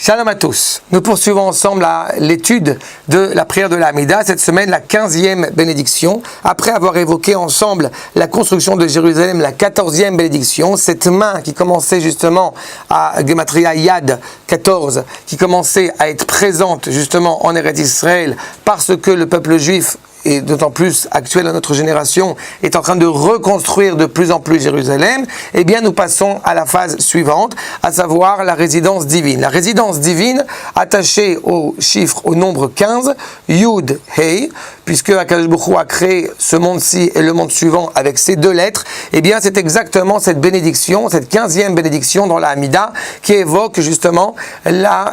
Shalom à tous. Nous poursuivons ensemble l'étude de la prière de la Hamida. Cette semaine, la 15e bénédiction. Après avoir évoqué ensemble la construction de Jérusalem, la 14e bénédiction, cette main qui commençait justement à Gematria Yad 14, qui commençait à être présente justement en Eretz Israël parce que le peuple juif, et d'autant plus actuel à notre génération, est en train de reconstruire de plus en plus Jérusalem, eh bien nous passons à la phase suivante, à savoir la résidence divine. La résidence divine attachée au chiffre, au nombre 15, Yud, Hei, puisque Akadosh Baruch Hu a créé ce monde-ci et le monde suivant avec ces deux lettres, eh bien c'est exactement cette bénédiction, cette 15e bénédiction dans la Hamida, qui évoque justement la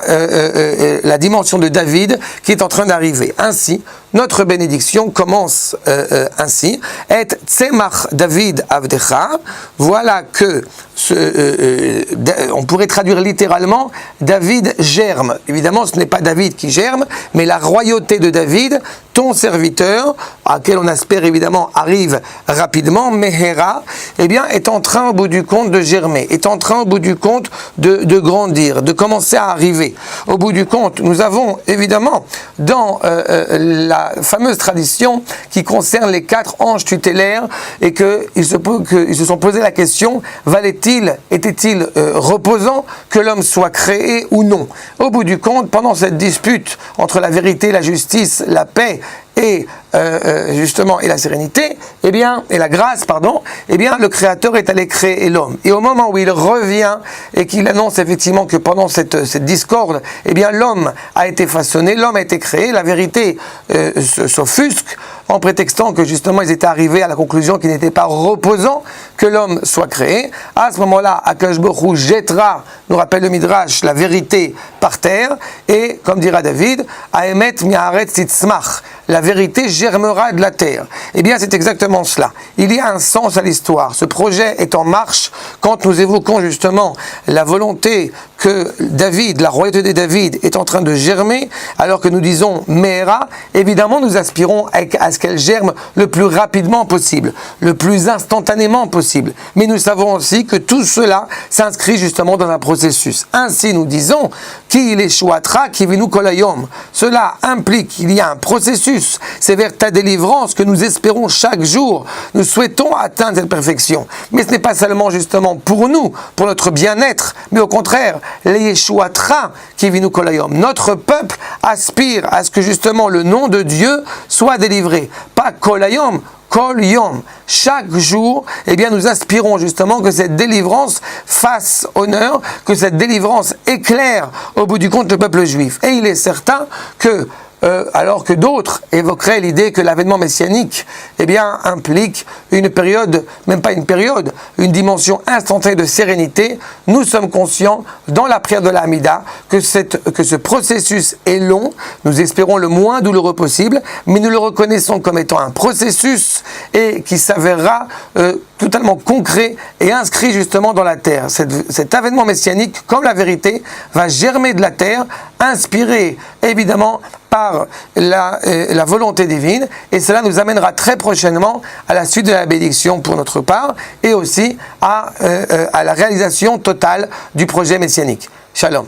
dimension de David qui est en train d'arriver. Ainsi, notre bénédiction commence ainsi, et Tzemach David Avdecha, voilà que, on pourrait traduire littéralement, David germe. Évidemment, ce n'est pas David qui germe, mais la royauté de David, ton serviteur, à quel on espère évidemment arrive rapidement, Mehera, eh bien, est en train au bout du compte de germer, est en train au bout du compte de grandir, de commencer à arriver. Au bout du compte, nous avons évidemment dans la fameuse tradition qui concerne les 4 anges tutélaires et qu'ils se sont posé la question, était-il reposant que l'homme soit créé ou non? Au bout du compte, pendant cette dispute entre la vérité, la justice, la paix et justement et la sérénité, eh bien, et la grâce, pardon, eh bien, le Créateur est allé créer l'homme. Et au moment où il revient et qu'il annonce effectivement que pendant cette discorde, eh bien, l'homme a été façonné, l'homme a été créé, la vérité s'offusque en prétextant que justement ils étaient arrivés à la conclusion qu'il n'était pas reposant que l'homme soit créé. À ce moment-là, Akadosh Baruch Hu jettera, nous rappelle le Midrash, la vérité par terre, et comme dira David, Haemet mi'aretz titzmach, la vérité germera de la terre. Eh bien, c'est exactement cela. Il y a un sens à l'histoire. Ce projet est en marche quand nous évoquons justement la volonté que David, la royauté de David, est en train de germer, alors que nous disons Mehera, évidemment nous aspirons à ce qu'elle germe le plus rapidement possible, le plus instantanément possible. Mais nous savons aussi que tout cela s'inscrit justement dans un processus. Ainsi nous disons Ki leshuatra kivinu kol hayom. Cela implique qu'il y a un processus. C'est vers ta délivrance que nous espérons chaque jour. Nous souhaitons atteindre cette perfection. Mais ce n'est pas seulement justement pour nous, pour notre bien-être, mais au contraire, les Yeshuatra kivinu kol hayom. Notre peuple aspire à ce que justement le nom de Dieu soit délivré. Pas kol hayom, kol yom. Chaque jour, eh bien, nous aspirons justement que cette délivrance fasse honneur, que cette délivrance éclaire au bout du compte le peuple juif. Et il est certain que alors que d'autres évoqueraient l'idée que l'avènement messianique, eh bien, implique une période, même pas une période, une dimension instantanée de sérénité, nous sommes conscients, dans la prière de la Hamida, que ce processus est long, nous espérons le moins douloureux possible, mais nous le reconnaissons comme étant un processus et qui s'avérera totalement concret et inscrit justement dans la terre. Cet avènement messianique, comme la vérité, va germer de la terre, inspiré évidemment par la volonté divine, et cela nous amènera très prochainement à la suite de la bénédiction pour notre part, et aussi à la réalisation totale du projet messianique. Shalom.